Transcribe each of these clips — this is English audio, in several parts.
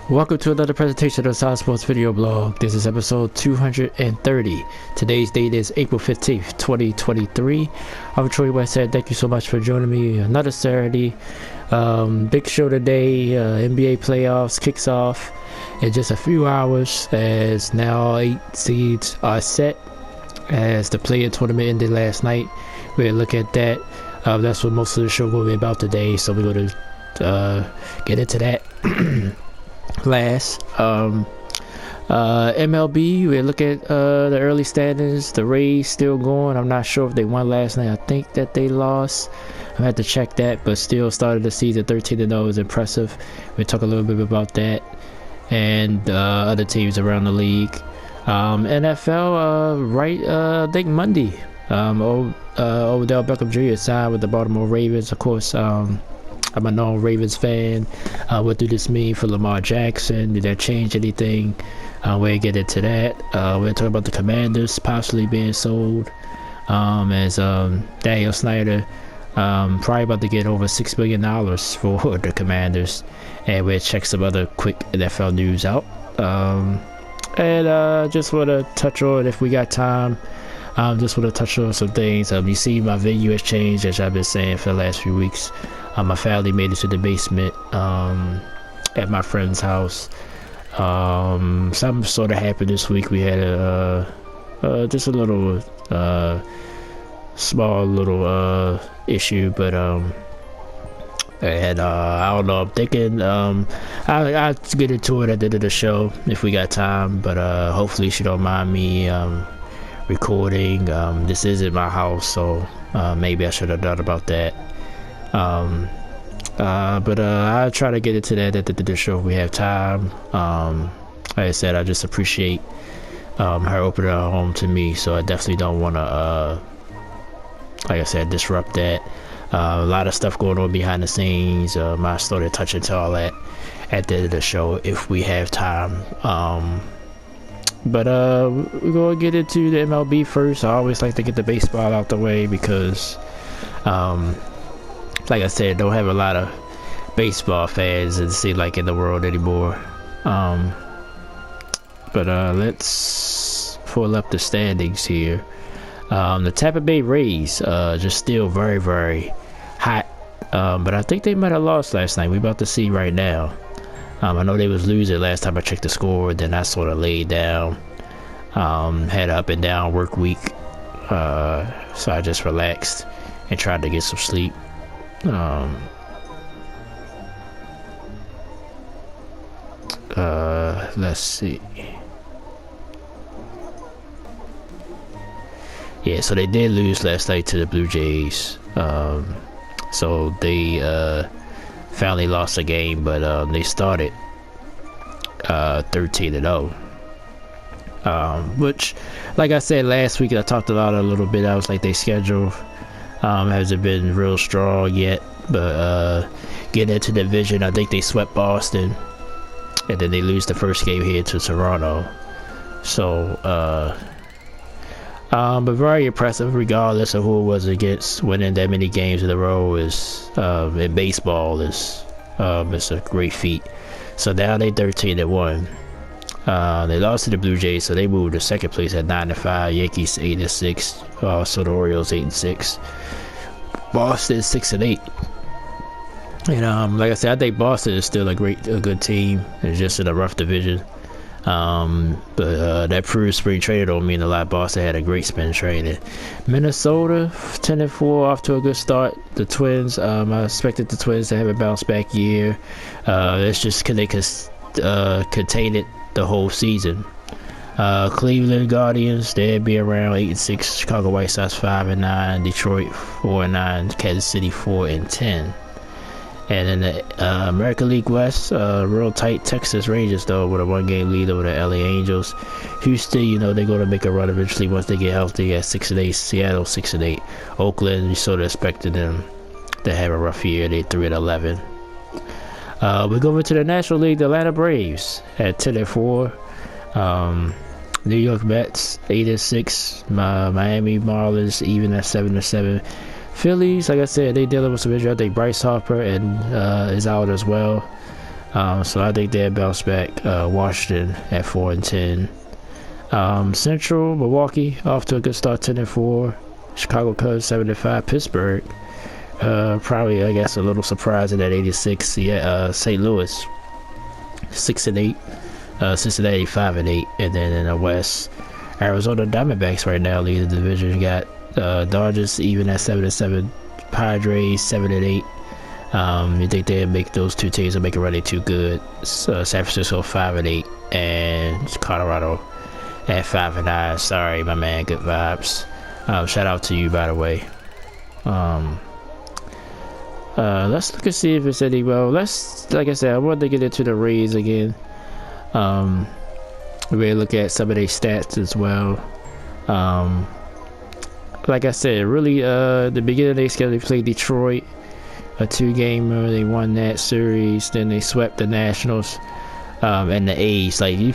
Welcome to another presentation of the Solid Sports Video Blog. This is episode 230. Today's date is April 15th, 2023. I'm Troy Westhead. Thank you so much for joining me. Another Saturday. Big show today. NBA playoffs kicks off in just a few hours as now 8 seeds are set as the play-in tournament ended last night. We'll look at that. That's what most of the show will be about today, so we're going to get into that. Last MLB, we look at the early standings. The Rays still going. I'm not sure if they won last night. I think that they lost. I had to check that, but still started the season 13-0 is impressive. We'll talk a little bit about that and other teams around the league. NFL, I think Monday, Odell Beckham Jr. signed with the Baltimore Ravens. Of course, I'm a known Ravens fan. What do this mean for Lamar Jackson? Did that change anything? We'll get into that. We'll talk about the Commanders possibly being sold. As Daniel Snyder probably about to get over $6 million for the Commanders. And we'll check some other quick NFL news out. And just want to touch on, if we got time, just want to touch on some things. You see my venue has changed, as I've been saying for the last few weeks. My family made it to the basement at my friend's house. Something sort of happened this week. We had just a little small little issue, but and I don't know. I'm thinking I'll get into it at the end of the show if we got time. But hopefully she don't mind me recording. This isn't my house, so maybe I should have done about that. But I'll try to get into that at the end of the show if we have time. Like I said, I just appreciate her opening her home to me, so I definitely don't want to, like I said, disrupt that. A lot of stuff going on behind the scenes. I started touching to all that at the end of the show if we have time. But we're going to get into the MLB first. I always like to get the baseball out the way because like I said, don't have a lot of baseball fans in the world anymore. But let's pull up the standings here. The Tampa Bay Rays just still very, very hot. But I think they might have lost last night. We're about to see right now. I know they was losing last time I checked the score. Then I sort of laid down. Had an up and down work week. So I just relaxed and tried to get some sleep. Let's see. Yeah, so they did lose last night to the Blue Jays. So they finally lost a game, but they started 13-0. Which, like I said last week, I talked about it a little bit. I was like, their schedule hasn't been real strong yet, but getting into the division, I think they swept Boston, and then they lose the first game here to Toronto. So but very impressive regardless of who it was against. Winning that many games in a row is in baseball is it's a great feat. So now they 13-1. They lost to the Blue Jays, so they moved to second place at 9-5. Yankees 8-6. Also the Orioles 8-6. Boston 6-8. And like I said, I think Boston is still a good team. It's just in a rough division. But that proves spring training don't mean a lot. Boston had a great spring training. Minnesota 10-4, off to a good start. The Twins, I expected the Twins to have a bounce back year. It's just because they contain it the whole season. Cleveland Guardians, they'd be around 8-6. Chicago White Sox 5-9. Detroit 4-9. Kansas City 4-10. And in the American League West, real tight. Texas Rangers though with a 1-game lead over the LA Angels. Houston, they're going to make a run eventually once they get healthy at 6-8. Seattle 6-8. Oakland, you sort of expected them to have a rough year. They 3-11. We go over to the National League. The Atlanta Braves at 10-4. New York Mets 8-6. Miami Marlins even at 7-7. Phillies, like I said, they dealing with some injury. I think Bryce Harper is out as well. So I think they'll bounce back. Washington at 4-10. Central, Milwaukee off to a good start, 10-4. Chicago Cubs 7-5. Pittsburgh, probably I guess a little surprising at 86. Yeah, St. Louis 6-8. Cincinnati 5-8, and then in the West, Arizona Diamondbacks right now lead the division. You got Dodgers even at 7-7. Padres 7-8. You think they'll make those two teams will make it running too good? San Francisco 5-8, and Colorado at 5-9. Sorry, my man. Good vibes. Shout out to you, by the way. Let's look and see if it's any. Well, like I said, I wanted to get into the Rays again. We're look at some of their stats as well. Like I said, really, the beginning of their schedule, they played Detroit, a 2-gamer. They won that series. Then they swept the Nationals, and the A's. Like I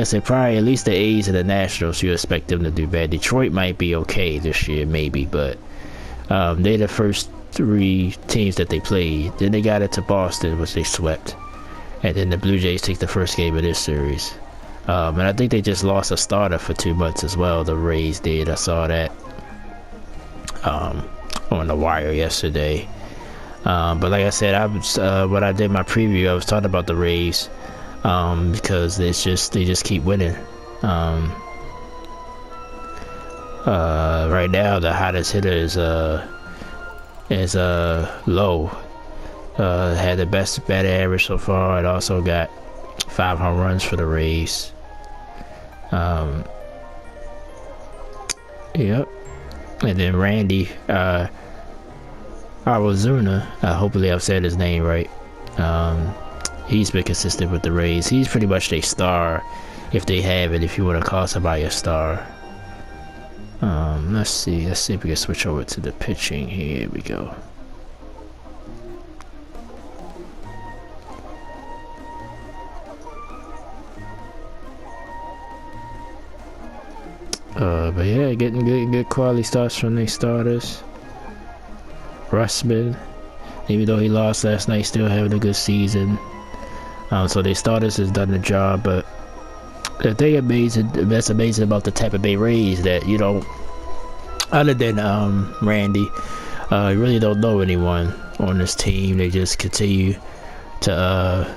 said, probably at least the A's and the Nationals, you expect them to do bad. Detroit might be okay this year, maybe, but they're the first 3 teams that they played. Then they got into Boston, which they swept, and then the Blue Jays take the first game of this series. And I think they just lost a starter for 2 months as well. The Rays did. I saw that on the wire yesterday. But like I said, when I did my preview, I was talking about the Rays because they just keep winning. Right now, the hottest hitter is Lowe. Had the best batting average so far. It also got 5 home runs for the Rays. Yep. And then Randy Arozuna, hopefully I've said his name right. He's been consistent with the Rays. He's pretty much their star, if they have it, if you want to call somebody a star. Let's see if we can switch over to the pitching. Here we go. But yeah, getting good quality starts from their starters. Russman, even though he lost last night, still having a good season. So their starters has done the job. But the thing that's amazing about the Tampa Bay Rays that you don't, other than Randy, you really don't know anyone on this team. They just continue to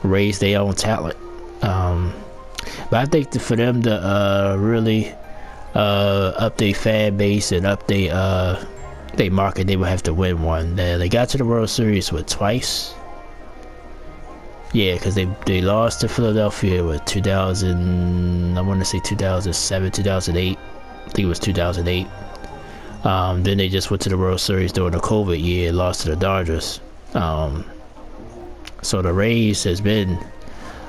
raise their own talent. But I think for them to really up their fan base and up their market, they would have to win one. They got to the World Series twice. Yeah, because they lost to Philadelphia with 2000. I want to say 2007, 2008. I think it was 2008. Then they just went to the World Series during the COVID year and lost to the Dodgers. So the Rays has been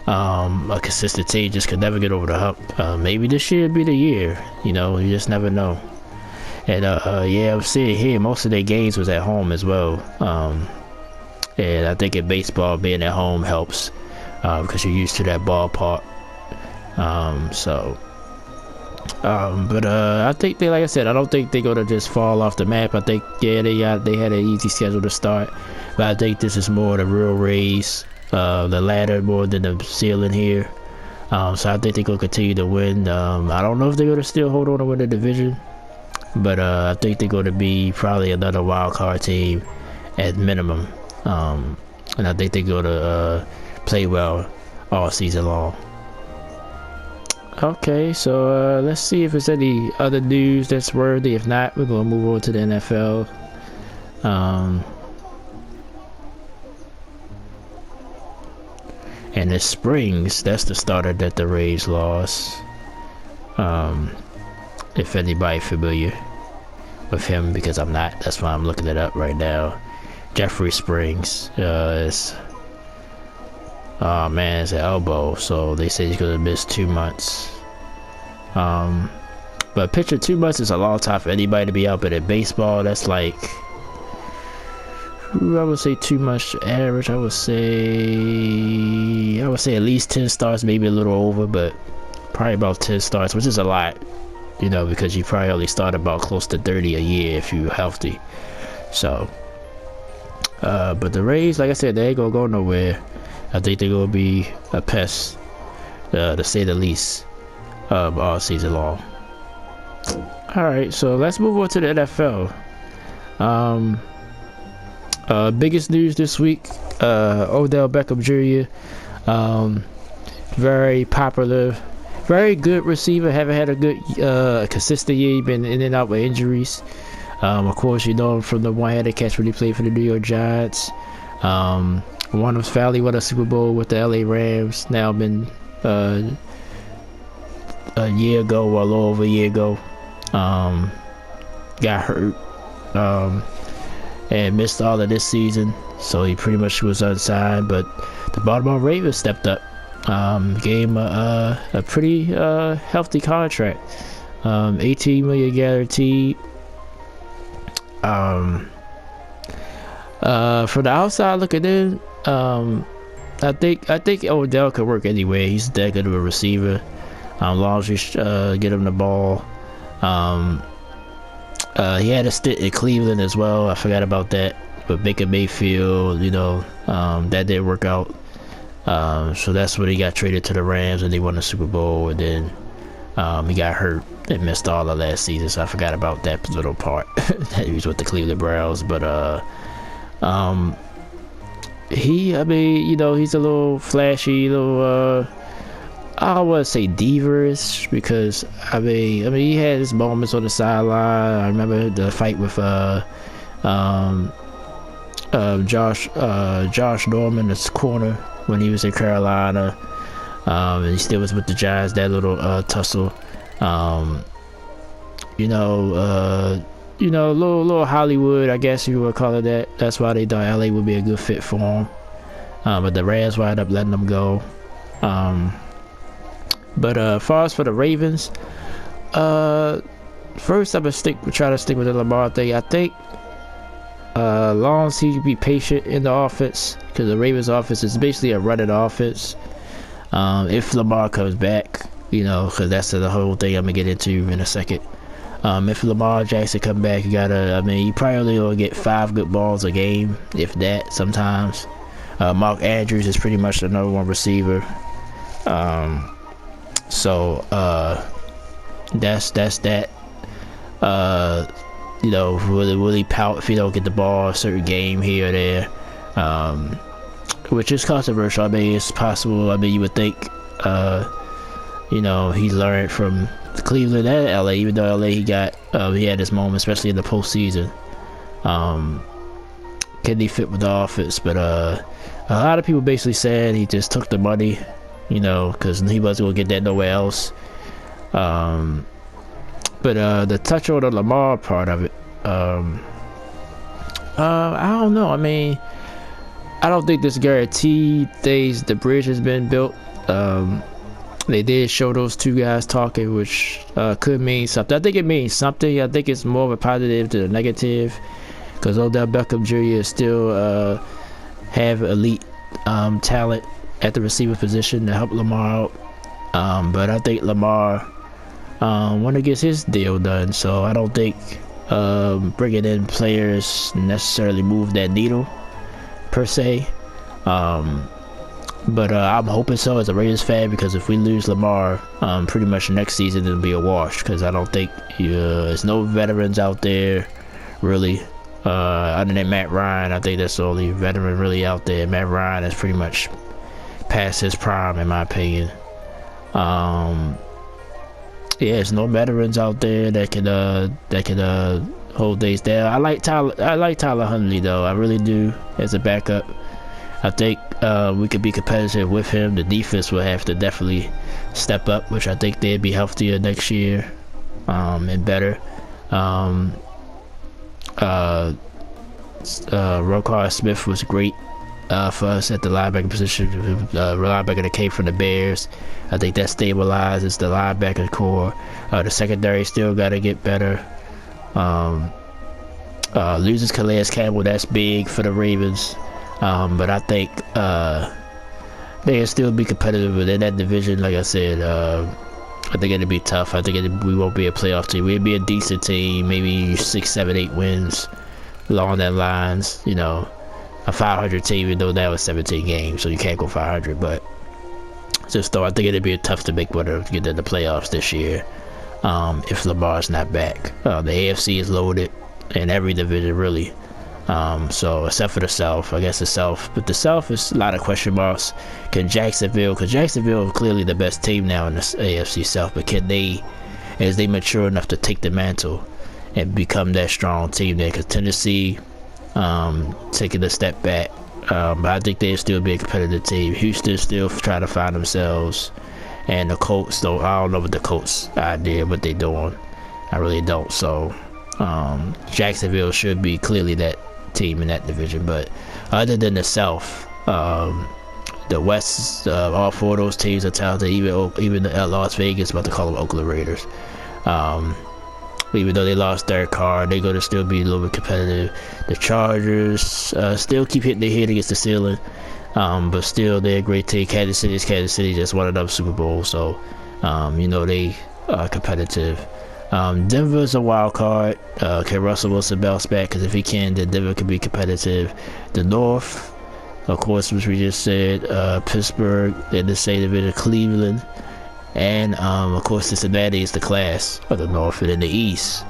a consistent team, just could never get over the hump. Maybe this year be the year, you just never know. And yeah, I'm seeing here most of their games was at home as well. And I think in baseball, being at home helps because you're used to that ballpark. But I think like I said, I don't think they're gonna just fall off the map. I think they had an easy schedule to start, but I think this is more the real Rays. The ladder more than the ceiling here. So I think they're going to continue to win. I don't know if they're going to still hold on to win the division, but I think they're going to be probably another wild card team at minimum. And I think they're going to play well all season long. Okay, so let's see if there's any other news that's worthy. If not, we're going to move on to the NFL. And the Springs, that's the starter that the Rays lost. If anybody familiar with him, because I'm not, that's why I'm looking it up right now. Jeffrey Springs, it's an elbow, so they say he's gonna miss 2 months. But pitching 2 months is a long time for anybody to be out, but in baseball, that's like, I would say too much average. I would say at least 10 starts, maybe a little over, but probably about 10 starts, which is a lot, because you probably only start about close to 30 a year if you're healthy. So, but the Rays, like I said, they ain't gonna go nowhere. I think they're going to be a pest, to say the least, all season long. Alright, so let's move on to the NFL. Biggest news this week, Odell Beckham Jr. Very popular, very good receiver. Haven't had a good consistent year. Been in and out with injuries. Of course, you know him from the one-handed catch when he played for the New York Giants. Won a Super Bowl with the LA Rams. Now been a year ago, or a little over a year ago. Got hurt and missed all of this season, so he pretty much was unsigned. But the Baltimore Ravens stepped up, gave him a pretty healthy contract, $18 million guaranteed. From the outside looking in, I think Odell could work anyway. He's that good of a receiver, as long as you get him the ball. He had a stint in Cleveland as well. I forgot about that. But Baker Mayfield, that didn't work out. So that's when he got traded to the Rams and they won the Super Bowl. And then he got hurt and missed all of last season. So I forgot about that little part. He was with the Cleveland Browns. But he's a little flashy, I don't want to say diva-ish, because he had his moments on the sideline. I remember the fight with Josh Norman, his corner, when he was in Carolina, and he still was with the Giants. That little tussle, little Hollywood, I guess you would call it that. That's why they thought LA would be a good fit for him, but the Rams wound up letting him go. But as far as for the Ravens, first I'm gonna try to stick with the Lamar thing. I think long as he can be patient in the offense, because the Ravens offense is basically a running offense. If Lamar comes back, because that's the whole thing I'm gonna get into in a second. If Lamar Jackson come back, he probably will get 5 good balls a game, if that, sometimes. Mark Andrews is pretty much the number 1 receiver. So that's that. Will he pout if he don't get the ball a certain game here or there, which is controversial. It's possible. You would think he learned from Cleveland and LA, even though LA he had his moment, especially in the postseason. Can he fit with the offense? But a lot of people basically said he just took the money, because he wasn't gonna get that nowhere else. But the touch on the Lamar part of it, I don't know. I don't think this guaranteed things, the bridge has been built. They did show those 2 guys talking, which could mean something. I think it means something. I think it's more of a positive to the negative, because Odell Beckham Jr. still have elite talent at the receiver position to help Lamar out. But I think Lamar want to get his deal done, so I don't think bringing in players necessarily move that needle per se. But I'm hoping so as a Raiders fan, because if we lose Lamar, pretty much next season it'll be a wash, because I don't think there's no veterans out there really. Other than Matt Ryan, I think that's the only veteran really out there. Matt Ryan has pretty much past his prime, in my opinion. There's no veterans out there that can hold things down. I like Tyler Huntley though. I really do, as a backup. I think we could be competitive with him. The defense will have to definitely step up, which I think they'd be healthier next year, and better. Roquan Smith was great for us at the linebacker position. Linebacker that came from the Bears. I think that stabilizes the linebacker core. The secondary still got to get better. Loses Calais Campbell, that's big for the Ravens. But I think they'll still be competitive within that division. Like I said, I think it'll be tough. I think we won't be a playoff team. We'll be a decent team, maybe 6, 7, 8 wins along that lines, a 500 team, even though that was 17 games, so you can't go 500. But just though I think it'd be tough to make one to get in the playoffs this year if Lamar's not back. The AFC is loaded in every division, really. So except for the South, I guess the South, but the South is a lot of question marks. Because Jacksonville is clearly the best team now in the AFC South, but can they, as they mature enough to take the mantle and become that strong team there? Because Tennessee taking a step back, but I think they'll still be a competitive team. Houston still trying to find themselves, and the Colts, though I don't know what the Colts idea, what they're doing. I really don't. So Jacksonville should be clearly that team in that division. But other than the South, the West, all four of those teams are talented. Even Las Vegas, about to call them Oakland Raiders. Even though they lost their car, they're going to still be a little bit competitive. The Chargers still keep hitting their head against the ceiling, but still they're a great team. Kansas City just won another Super Bowl, so they are competitive. Denver's a wild card. Can Russell Wilson bounce back? Because if he can, then Denver can be competitive. The North, of course, which we just said, Pittsburgh in the same division, Cleveland, and of course Cincinnati is the class of the North. And in the East,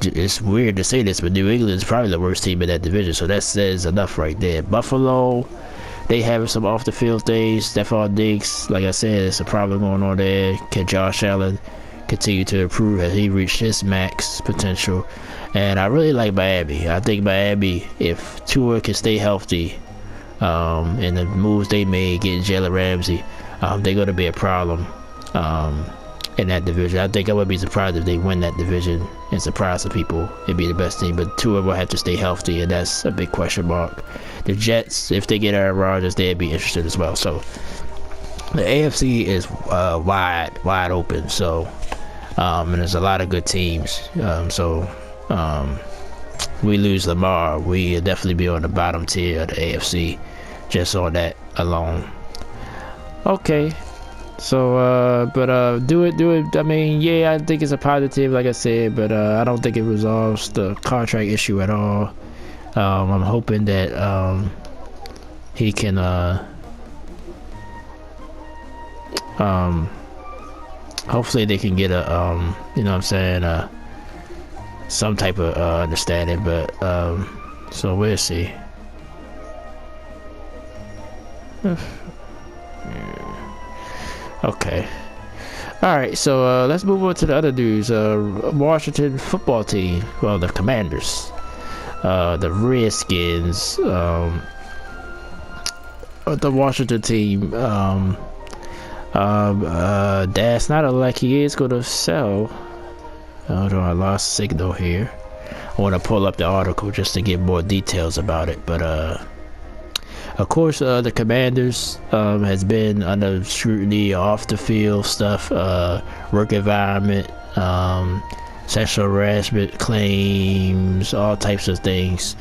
it's weird to say this, but New England is probably the worst team in that division, so that says enough right there. Buffalo, they having some off the field things. Stephon Diggs, like I said, it's a problem going on there. Can Josh Allen continue to improve? Has he reached his max potential? And I really like Miami. I think Miami, if Tua can stay healthy, and the moves they made getting Jalen Ramsey, they're going to be a problem in that division. I think I would be surprised if they win that division and surprise some people and be the best team. But Tua will have to stay healthy, and that's a big question mark. The Jets, if they get Aaron Rodgers, they'd be interested as well. So the AFC is wide open. So and there's a lot of good teams. We lose Lamar, we definitely be on the bottom tier of the AFC just on that alone. Okay. So, do it. I mean, yeah, I think it's a positive, like I said, but I don't think it resolves the contract issue at all. I'm hoping that he can hopefully they can get a some type of understanding, but so we'll see. Okay. Alright, so let's move on to the other news. Washington football team, well, the Commanders, the Redskins, the Washington team, that's not like he is going to sell. Hold on, I lost signal here. I want to pull up the article just to get more details about it, but of course, the Commanders has been under scrutiny, off the field stuff, work environment, sexual harassment claims, all types of things.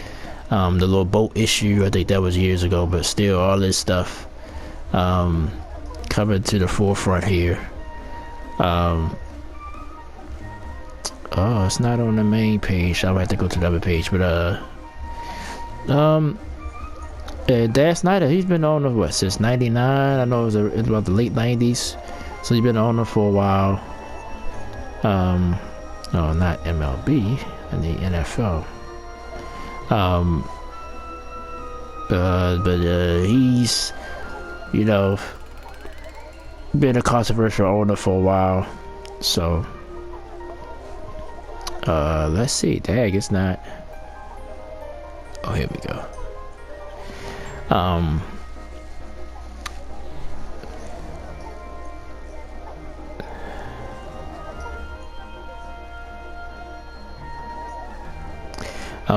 The little boat issue, I think that was years ago, but still, all this stuff coming to the forefront here. Oh, it's not on the main page. I'll have to go to the other page, but Dan Snyder, he's been on since '99. I know it was about the late '90s, so he's been on for a while. No, not MLB, and the NFL. But he's, been a controversial owner for a while. So, let's see. Dang, it's not. Oh, here we go.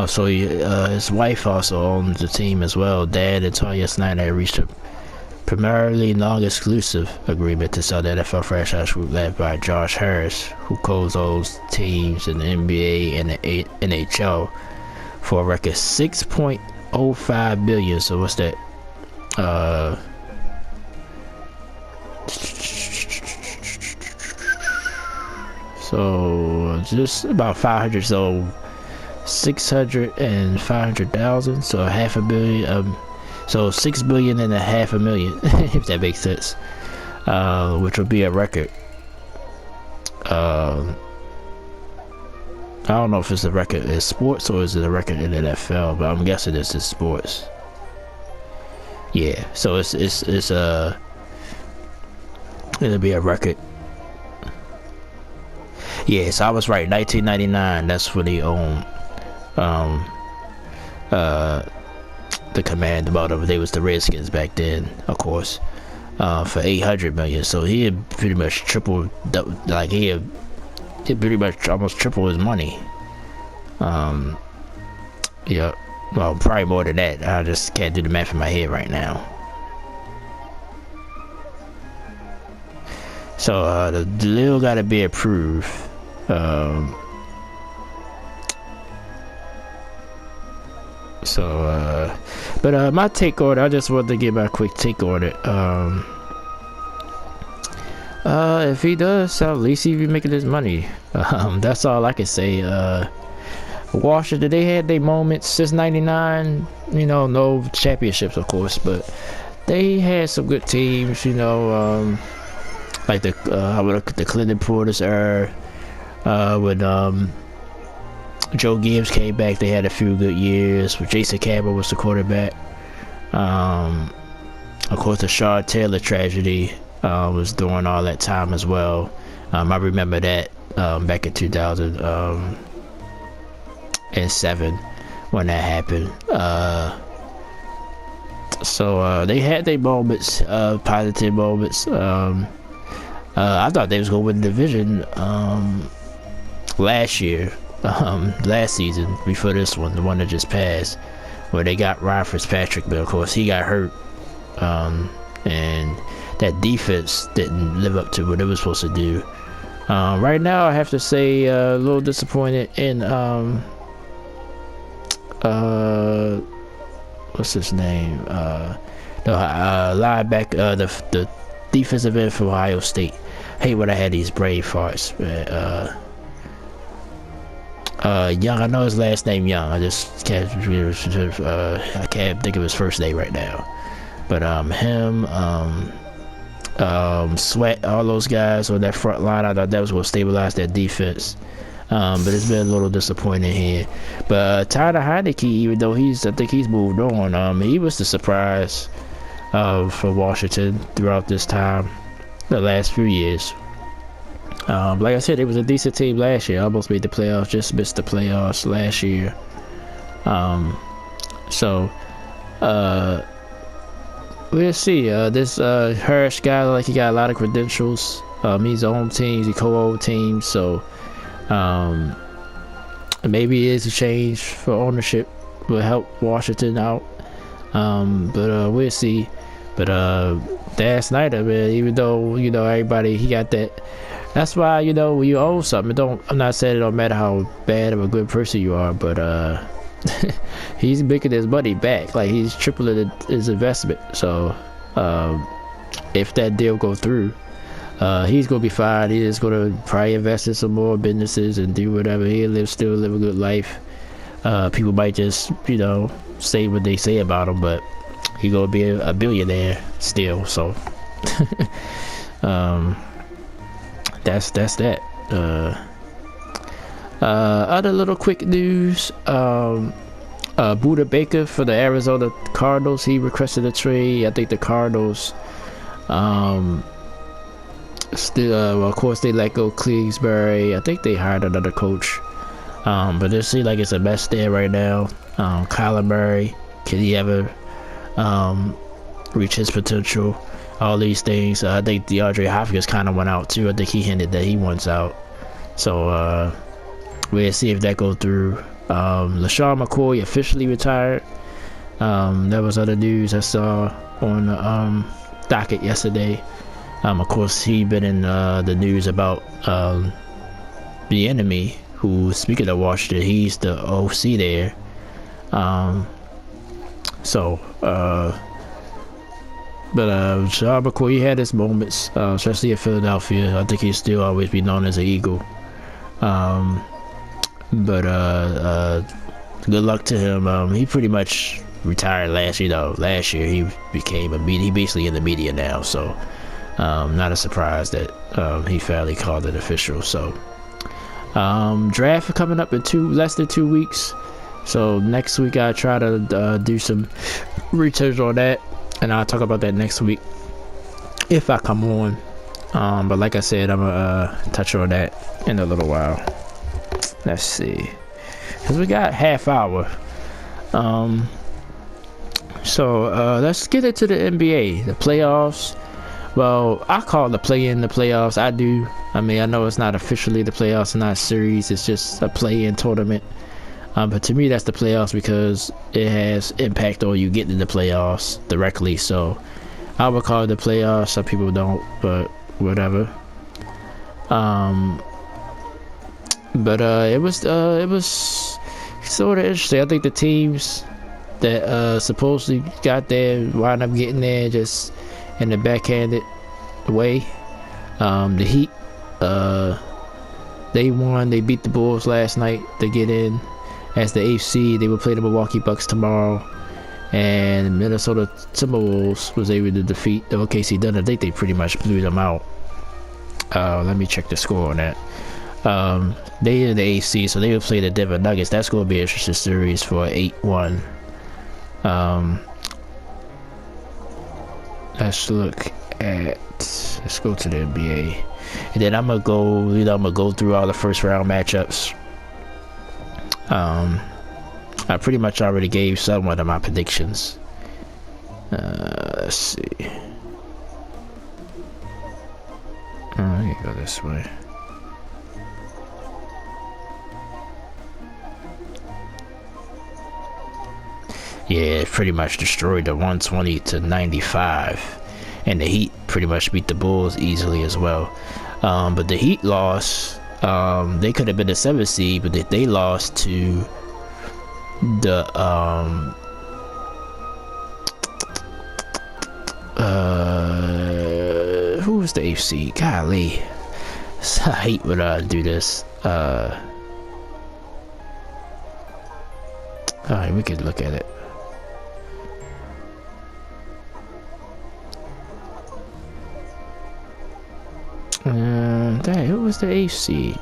So his wife also owns the team as well. Dad and Tanya Snyder reached a primarily non-exclusive agreement to sell the NFL franchise group led by Josh Harris, who co-owns teams in the NBA and the NHL, for a record $6.05 billion. So what's that? So just about 500. So $600,000, so half a billion. So $6 billion and a half a million, if that makes sense. Which would be a record. I don't know if it's a record in sports or is it a record in the NFL, but I'm guessing this is sports. Yeah, so it's it'll be a record. Yeah, so I was right. 1999. That's when he owned the command. They was the Redskins back then, of course. For $800 million. So he had pretty much tripled. Like he pretty much almost triple his money. Yeah. Well, probably more than that. I just can't do the math in my head right now. So the deal got to be approved. But my take on it, I just wanted to give my quick take on it. If he does, at least he be making his money. That's all I can say. Washington, they had their moments since '99. You know, no championships, of course, but they had some good teams. You know, like the Clinton Portis era, when Joe Gibbs came back. They had a few good years. When Jason Campbell was the quarterback. Of course, the Shaw Taylor tragedy was during all that time as well. I remember that back in 2007 when that happened. So they had their moments, positive moments. I thought they was gonna win the division last year, last season before this one, the one that just passed, where they got Ryan Fitzpatrick, but of course he got hurt, and that defense didn't live up to what it was supposed to do. Right now, I have to say a little disappointed in what's his name? The linebacker, the defensive end for Ohio State. I hate when I had these brain farts, man. Young, I know his last name Young. I just can't. I can't think of his first name right now. But him, Sweat, all those guys on that front line, I thought that was going to stabilize that defense. But it's been a little disappointing here. But Tyler Heineke, even though I think he's moved on. He was the surprise for Washington throughout this time, the last few years. Like I said, it was a decent team last year. Almost made the playoffs, just missed the playoffs last year. We'll see. This Hirsch guy, like, he got a lot of credentials. He's on teams, he co-owned teams, so maybe it is a change for ownership, will help Washington out. But we'll see. But Dan Snyder, man, even though, you know, everybody, he got that. That's why, you know, when you own something, I'm not saying it don't matter how bad of a good person you are, but he's making his money back. Like, he's tripling his investment. So if that deal go through, he's gonna be fine. He's gonna probably invest in some more businesses and do whatever. He'll still live a good life. People might just, you know, say what they say about him, but he gonna be a billionaire still. So that's that. Other little quick news. Buda Baker for the Arizona Cardinals, he requested a trade. I think the Cardinals still, of course, they let go Kingsbury. I think they hired another coach, but it seems like it's a mess there right now. Kyler Murray, can he ever reach his potential? All these things. I think DeAndre Hopkins kind of went out too. I think he hinted that he wants out. So we'll see if that goes through. LaShawn McCoy officially retired. There was other news I saw on the docket yesterday. Of course, he been in the news about the enemy, who, speaking of Washington, he's the OC there. But LaShawn McCoy, he had his moments, especially in Philadelphia. I think he'll still always be known as an Eagle. But good luck to him. He pretty much retired last year. He became he basically in the media now, so not a surprise that he finally called it official. So draft coming up in less than 2 weeks, so next week I try to do some research on that, and I'll talk about that next week if I come on. But like I said, I'm gonna touch on that in a little while. Let's see, because we got half hour. So let's get into the NBA, the playoffs. Well, I call the play-in the playoffs. I do. I mean, I know it's not officially the playoffs, it's not a series. It's just a play-in tournament. But to me, that's the playoffs because it has impact on you getting in the playoffs directly. So I would call it the playoffs. Some people don't, but whatever. But it was sort of interesting. I think the teams that supposedly got there wound up getting there just in the backhanded way. The Heat, they won. They beat the Bulls last night to get in as the 8th seed. They will play the Milwaukee Bucks tomorrow, and Minnesota Timberwolves was able to defeat the OKC Thunder. I think they pretty much blew them out. Let me check the score on that. They are the 8th seed, so they will play the Denver Nuggets. That's going to be an interesting series for 8-1. Let's go to the NBA, and then I'm gonna go through all the first round matchups. I pretty much already gave somewhat of my predictions. Let's see. I can go this way. Yeah, it pretty much destroyed the 120 to 95, and the Heat pretty much beat the Bulls easily as well. But the Heat lost. They could have been the 7th seed, but they lost to the who was the 8th seed? Golly, I hate when I do this. Alright, we could look at it. Dang, who was the 8th seed?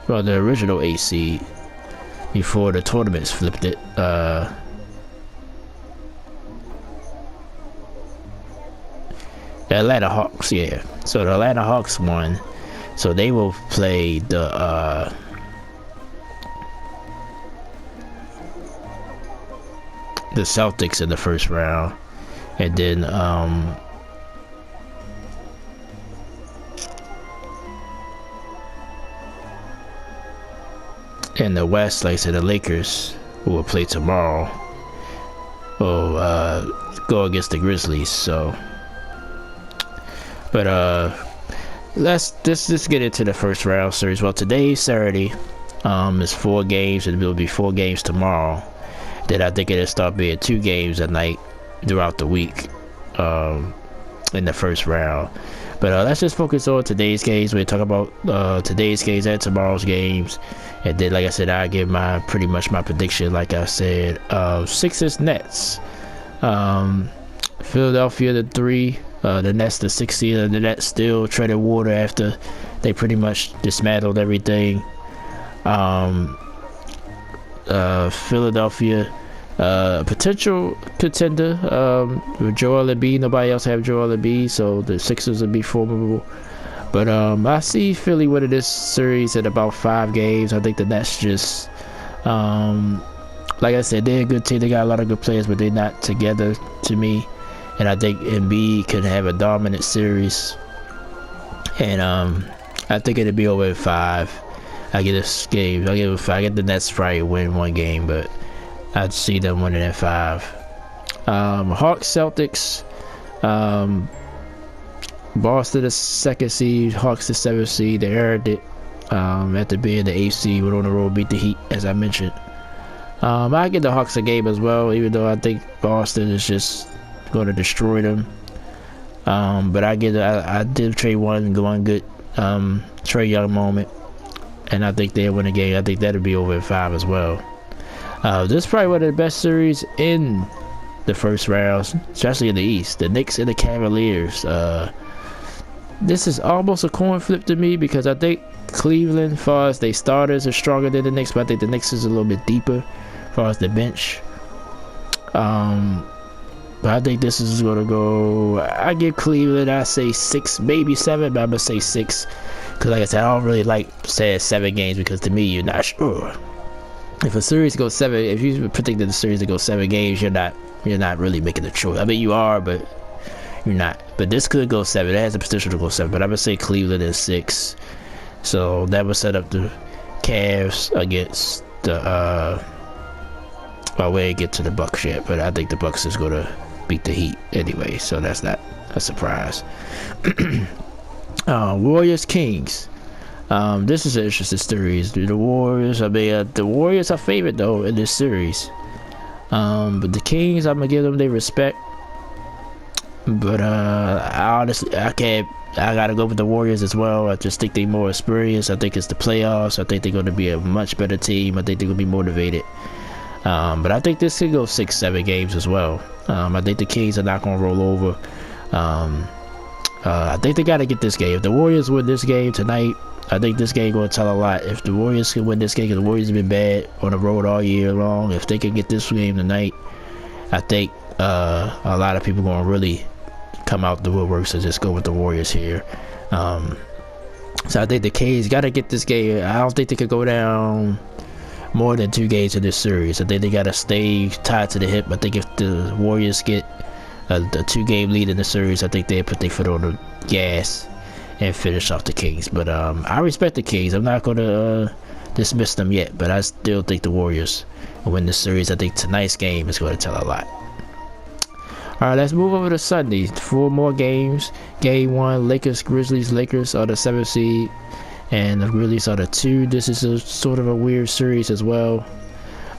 Well, the original 8th seed before the tournaments flipped it. The Atlanta Hawks, yeah. So the Atlanta Hawks won. So they will play the Celtics in the first round, and then in the West, like I said, the Lakers, who will play tomorrow, will go against the Grizzlies. So, but let's just get into the first round series. Well, today's Saturday. It's 4 games, and there'll be 4 games tomorrow. Then I think it'll start being 2 games a night throughout the week in the first round. But let's just focus on today's games. We'll talk about today's games and tomorrow's games. And then, like I said, I give pretty much my prediction, like I said. Sixers Nets. Philadelphia the 3. The Nets the 6 seed. The Nets still treading water after they pretty much dismantled everything. Philadelphia, potential contender with Joel Embiid. Nobody else have Joel Embiid, so the Sixers will be formidable. But I see Philly winning this series at about 5 games. I think the Nets just, like I said, they're a good team. They got a lot of good players, but they're not together to me. And I think Embiid can have a dominant series. And I think it'll be over in 5. I get this game. I get the Nets probably win 1 game, but I'd see them winning at 5. Hawks Celtics. Boston the 2nd seed, Hawks the 7th seed. They earned it after being the 8th seed. Went on the road, beat the Heat, as I mentioned. I get the Hawks a game as well, even though I think Boston is just going to destroy them. But I did trade one good Trae Young moment. and I think they'll win a game. I think that'll be over in 5 as well. This is probably one of the best series in the first rounds, especially in the East. The Knicks and the Cavaliers. This is almost a coin flip to me because I think Cleveland, as far as their starters, are stronger than the Knicks, but I think the Knicks is a little bit deeper as far as the bench. But I think this is going to go, I give Cleveland, I say 6, maybe 7, but I'm going to say 6. Because like I said, I don't really like saying 7 games because to me, you're not sure. If a series goes 7, if you predict that the series will go 7 games, you're not really making a choice. I mean, you are, but you're not. But this could go 7. It has the potential to go 7. But I'm going to say Cleveland is 6. So that would set up the Cavs against the, well, we ain't get to the Bucks yet, but I think the Bucks is going to beat the Heat anyway, so that's not a surprise. Warriors Kings. This is an interesting series. The Warriors, the Warriors are favored though in this series. But the Kings, I'm gonna give them their respect. But I gotta go with the Warriors as well. I just think they're more experienced. I think it's the playoffs. I think they're gonna be a much better team. I think they're gonna be motivated. But I think this could go 6-7 games as well. I think the Kings are not going to roll over. I think they got to get this game. If the Warriors win this game tonight, I think this game going to tell a lot. If the Warriors can win this game, because the Warriors have been bad on the road all year long, if they can get this game tonight, I think a lot of people are going to really come out the woodworks and just go with the Warriors here. So I think the Kings got to get this game. I don't think they could go down more than 2 games in this series. I think they gotta stay tied to the hip. I think if the Warriors get a 2-game lead in the series, I think they put their foot on the gas and finish off the Kings. But I respect the Kings. I'm not gonna dismiss them yet, but I still think the Warriors will win this series. I think tonight's game is going to tell a lot. Alright, let's move over to Sunday. 4 more games. Game 1, Lakers Grizzlies. Lakers are the 7th seed and the Grizzlies are the 2. This is a sort of a weird series as well,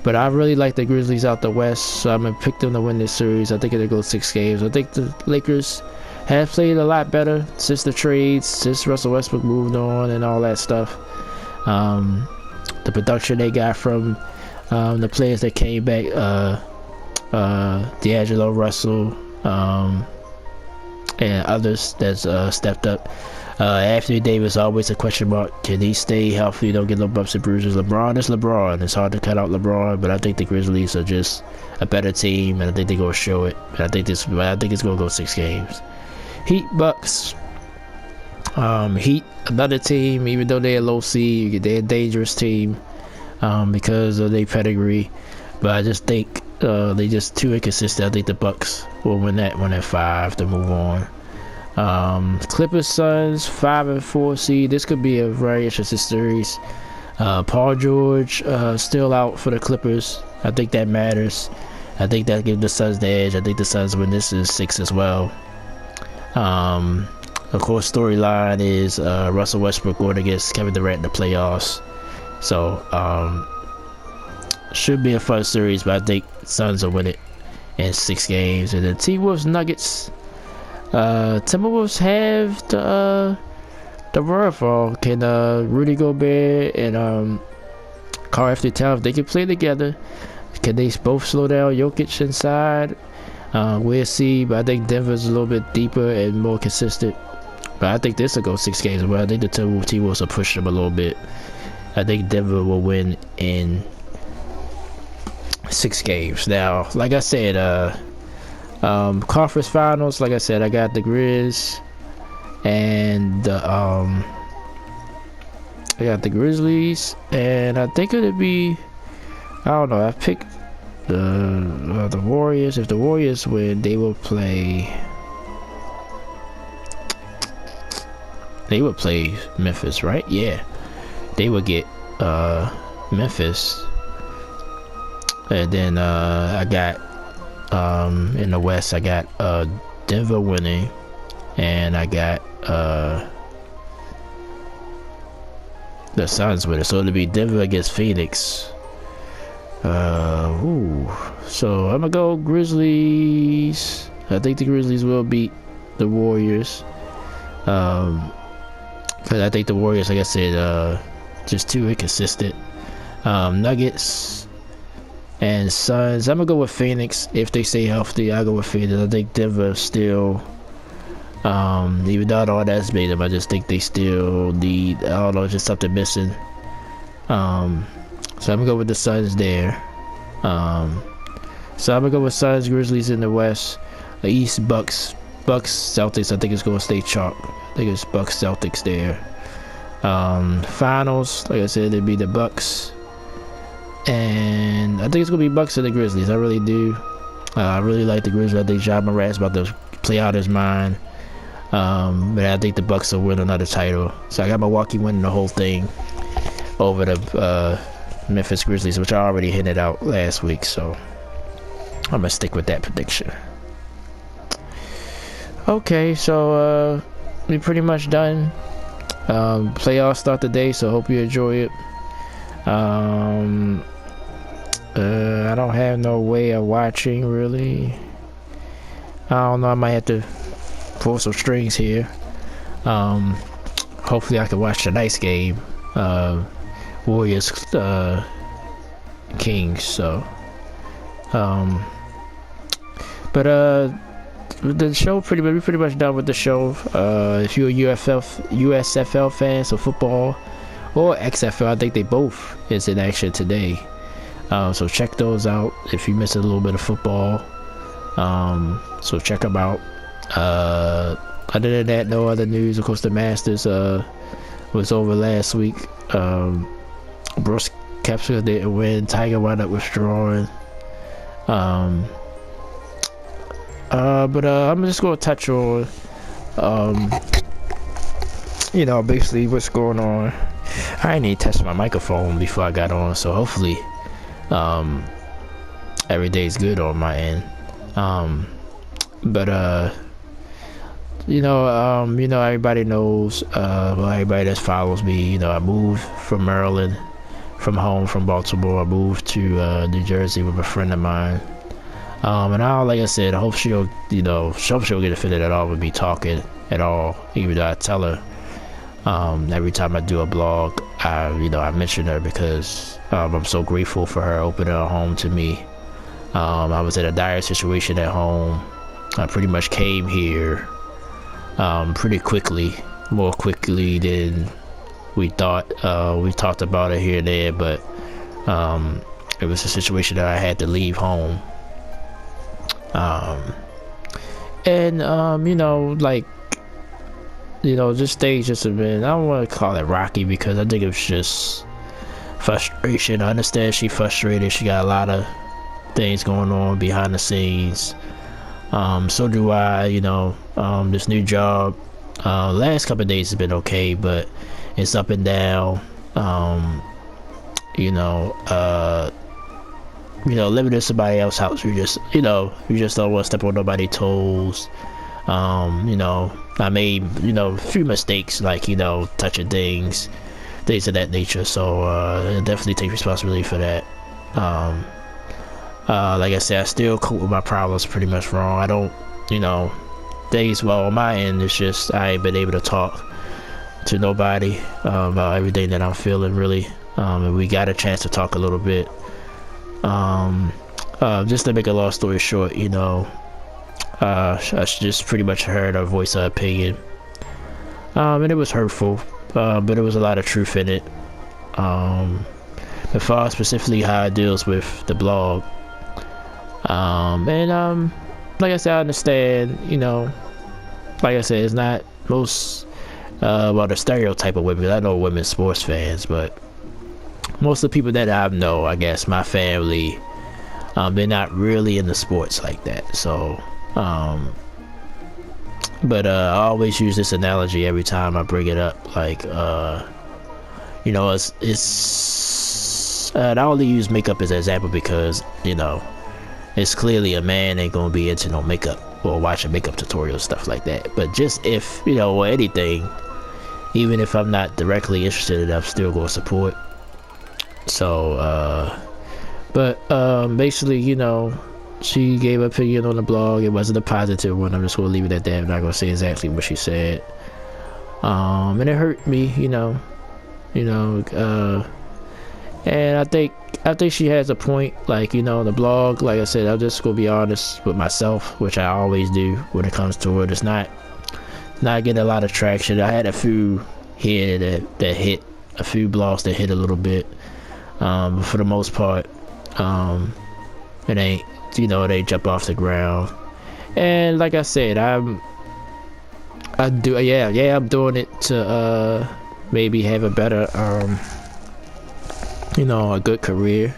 but I really like the Grizzlies out the West, so I'm gonna pick them to win this series. I think it'll go 6 games. I think the Lakers have played a lot better since the trades, since Russell Westbrook moved on and all that stuff. The production they got from the players that came back, D'Angelo Russell, and others that's stepped up. Anthony Davis always a question mark. Can he stay healthy? Don't get no bumps and bruises. LeBron is LeBron. It's hard to cut out LeBron, but I think the Grizzlies are just a better team, and I think they're gonna show it. And I think it's gonna go 6 games. Heat Bucks. Heat, another team. Even though they're a low seed, they're a dangerous team because of their pedigree. But I just think they just too inconsistent. I think the Bucks will win that one at 5 to move on. Clippers Suns 5 and 4 seed. This could be a very interesting series. Paul George still out for the Clippers. I think that matters. I think that gives the Suns the edge. I think the Suns win this is 6 as well. Of course, storyline is Russell Westbrook going against Kevin Durant in the playoffs. So should be a fun series, but I think Suns will win it in 6 games. And then T-Wolves Nuggets. Timberwolves have the wherewithal. Can Rudy Gobert and Karl-Anthony Towns, if they can play together, can they both slow down Jokic inside? We'll see, but I think Denver's a little bit deeper and more consistent. But I think this will go 6 games as well. I think the T-Wolves will push them a little bit. I think Denver will win in 6 games. Now, like I said, conference finals, like I said, I got the Grizz and I got the Grizzlies, and I think it'll be, I don't know, I picked the Warriors. If the Warriors win, they will play Memphis, right? Yeah, they will get Memphis, and then I got in the West, I got Denver winning, and I got the Suns winning. So it'll be Denver against Phoenix. So I'm gonna go Grizzlies. I think the Grizzlies will beat the Warriors. Because I think the Warriors, like I said, just too inconsistent. Nuggets and Suns. I'm gonna go with Phoenix if they stay healthy. I go with Phoenix. I think Denver still, even though all that's made them, I just think they still need, I don't know, just something missing. So I'm gonna go with the Suns there. So I'm gonna go with Suns, Grizzlies in the West. The East, Bucks, Celtics. I think it's gonna stay chalk. I think it's Bucks, Celtics there. Finals, like I said, it'd be the Bucks, and I think it's gonna be Bucks and the Grizzlies. I really do. I really like the Grizzlies. I think Ja Morant's about to play out his mind. But I think the Bucks will win another title. So I got Milwaukee winning the whole thing over the Memphis Grizzlies, which I already hinted out last week. So I'm gonna stick with that prediction. Okay, so we're pretty much done. Playoffs start today, so hope you enjoy it. I don't have no way of watching really. I don't know, I might have to pull some strings here. Hopefully I can watch the nice game, Warriors Kings. So the show we're pretty much done with the show. If you're a USFL fan, so football or XFL, I think they both is in action today. So check those out if you miss a little bit of football. So check them out. Other than that, no other news. Of course, the Masters was over last week. Brooks Koepka didn't win. Tiger wound up withdrawing. But I'm just gonna touch on, basically what's going on. I didn't even touch my microphone before I got on, so hopefully, every day's good on my end. Everybody knows, everybody that follows me, I moved from Maryland, from home, from Baltimore. I moved to New Jersey with a friend of mine. And like I said, I hope she'll get offended at all with me talking at all, even though I tell her, every time I do a blog, I mention her because, I'm so grateful for her opening her home to me. I was in a dire situation at home. I pretty much came here, pretty quickly, more quickly than we thought. We talked about it here and there, but, it was a situation that I had to leave home. This stage just been, I don't want to call it rocky because I think it's just frustration. I understand she's frustrated. She got a lot of things going on behind the scenes. So do I. This new job, last couple of days has been okay, but it's up and down. Living in somebody else's house, you just don't want to step on nobody's toes. I made, a few mistakes, like, touching things of that nature. So, I definitely take responsibility for that. Like I said, I still cope with my problems pretty much wrong. I don't, things, on my end, it's just, I ain't been able to talk to nobody, about everything that I'm feeling, really. And we got a chance to talk a little bit. Just to make a long story short, I just pretty much heard her voice her opinion, and it was hurtful, but there was a lot of truth in it. As far as specifically how it deals with the blog, like I said, I understand, like I said, it's not most the stereotype of women, because I know women sports fans, but most of the people that I know, I guess my family, they're not really into sports like that. So, but I always use this analogy every time I bring it up. Like, I only use makeup as an example because, it's clearly a man ain't gonna be into no makeup or watching makeup tutorials, stuff like that. But just if, or anything, even if I'm not directly interested in it, I'm still gonna support. So, basically, she gave an opinion on the blog. It wasn't a positive one. I'm just gonna leave it at that. I'm not gonna say exactly what she said. And it hurt me, And I think she has a point. Like, the blog, like I said, I'm just gonna be honest with myself, which I always do when it comes to it. It's not getting a lot of traction. I had a few here that hit, a few blogs that hit a little bit, but for the most part, it ain't, they jump off the ground. And like I said, I'm doing it to maybe have a better a good career.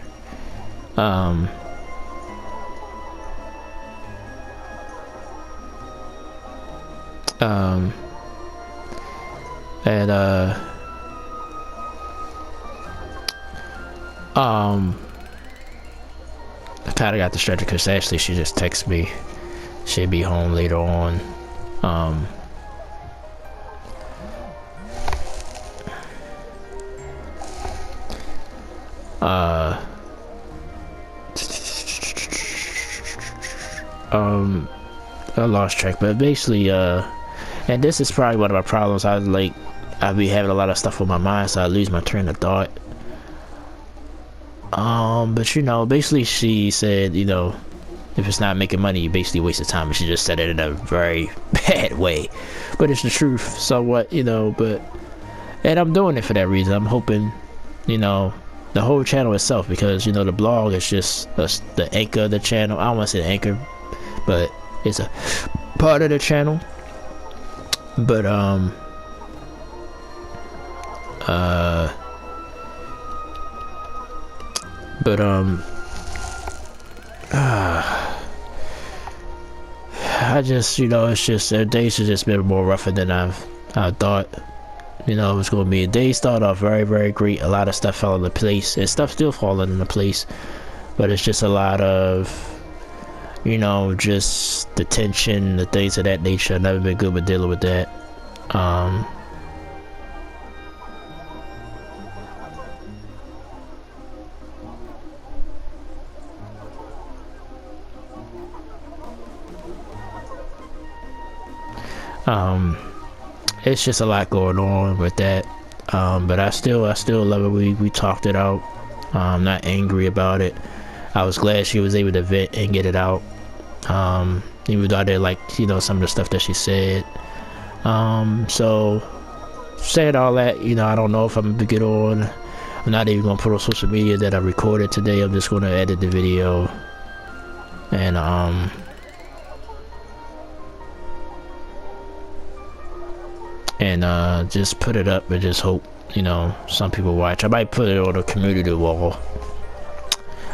And I kind of got distracted because Ashley, she just texted me. She'll be home later on. I lost track, but basically, and this is probably one of my problems. I be having a lot of stuff on my mind, so I lose my train of thought. But basically she said, if it's not making money, you basically waste of time. And she just said it in a very bad way, but it's the truth somewhat, and I'm doing it for that reason. I'm hoping, the whole channel itself, because the blog is just the anchor of the channel. I don't want to say the anchor, but it's a part of the channel. But I just, it's just, days have just been more rougher than I thought. It was going to be. Day started off very, very great. A lot of stuff fell into place, and stuff still falling into place. But it's just a lot of, just the tension, the things of that nature. I've never been good with dealing with that. It's just a lot going on with that. But I still love it. We talked it out. I'm not angry about it. I was glad she was able to vent and get it out. Even though I didn't like, some of the stuff that she said. So saying all that, I don't know if I'm gonna get on. I'm not even gonna put on social media that I recorded today. I'm just gonna edit the video and just put it up and just hope some people watch. I might put it on a community wall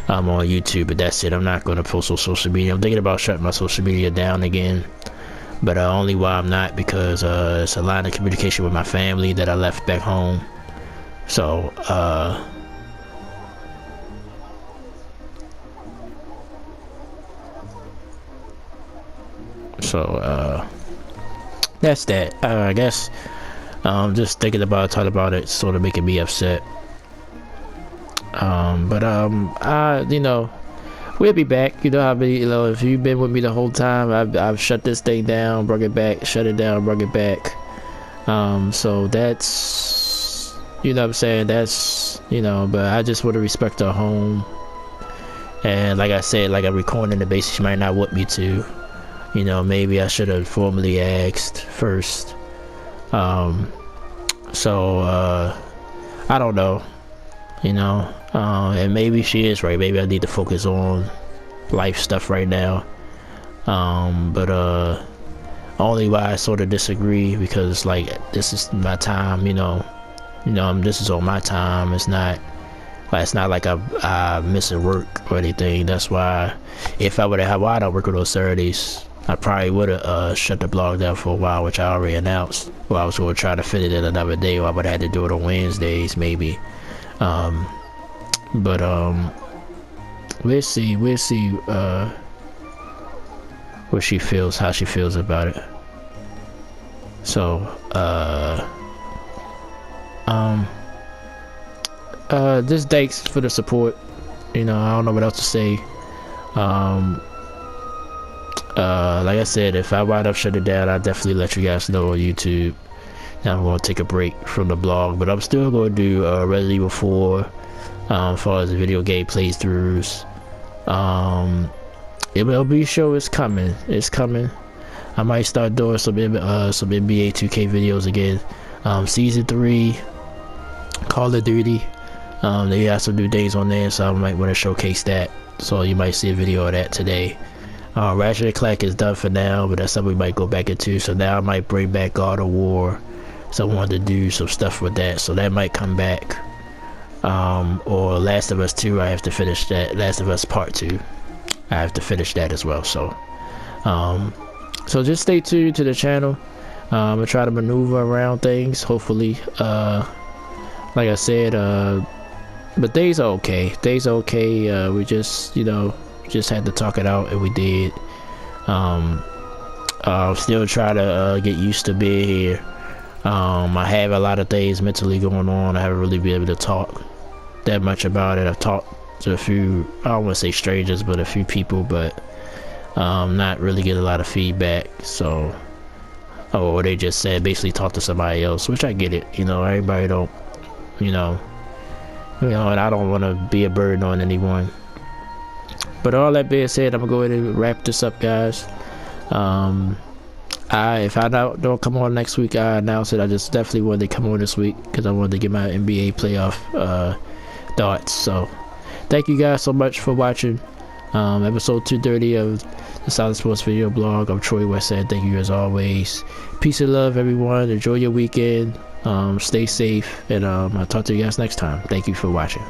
on YouTube, but that's it. I'm not going to post on social media. I'm thinking about shutting my social media down again, but only why I'm not, because it's a line of communication with my family that I left back home. So that's that. I guess just thinking about it, talking about it, sort of making me upset. We'll be back. If you've been with me the whole time, I've shut this thing down, brought it back, shut it down, brought it back. So that's, what I'm saying, that's, but I just want to respect her home. And like I said, like I'm recording the basis, she might not want me to. Maybe I should have formally asked first. So I don't know. And maybe she is right. Maybe I need to focus on life stuff right now. But only why I sort of disagree, because this is my time. This is on my time. It's not like I'm missing work or anything. That's why if I would have had why I don't work on those Saturdays, I probably would have shut the blog down for a while, which I already announced. Well, I was going to try to fit it in another day, or I would have had to do it on Wednesdays maybe. But we'll see what she feels, how she feels about it. So just thanks for the support. I don't know what else to say. Like I said, if I wind up shutting it down, I'll definitely let you guys know on YouTube. Now I'm going to take a break from the blog, but I'm still going to do Resident Evil 4 as far as the video game playthroughs. MLB show is coming. It's coming. I might start doing some NBA 2K videos again. Season 3, Call of Duty. They have some new things on there, so I might want to showcase that. So you might see a video of that today. Ratchet and Clank is done for now, but that's something we might go back into. So now I might bring back God of War. So I wanted to do some stuff with that, so that might come back. Or Last of Us 2, I have to finish that. Last of Us Part 2, I have to finish that as well. So just stay tuned to the channel. I try to maneuver around things, hopefully. Like I said, but days are okay. Days are okay. We just, just had to talk it out, and we did. Still try to get used to being here. I have a lot of things mentally going on. I haven't really been able to talk that much about it. I've talked to a few, I don't want to say strangers, but a few people, but not really getting a lot of feedback. So, or they just said basically talk to somebody else, which I get it. Everybody don't, and I don't want to be a burden on anyone. But all that being said, I'm gonna go ahead and wrap this up, guys. If I don't come on next week, I announce it. I just definitely wanted to come on this week because I wanted to get my NBA playoff thoughts. So thank you guys so much for watching episode 230 of the Solid Sports Video Blog. I'm Troy Westside. Thank you as always. Peace and love, everyone. Enjoy your weekend. Stay safe, and I'll talk to you guys next time. Thank you for watching.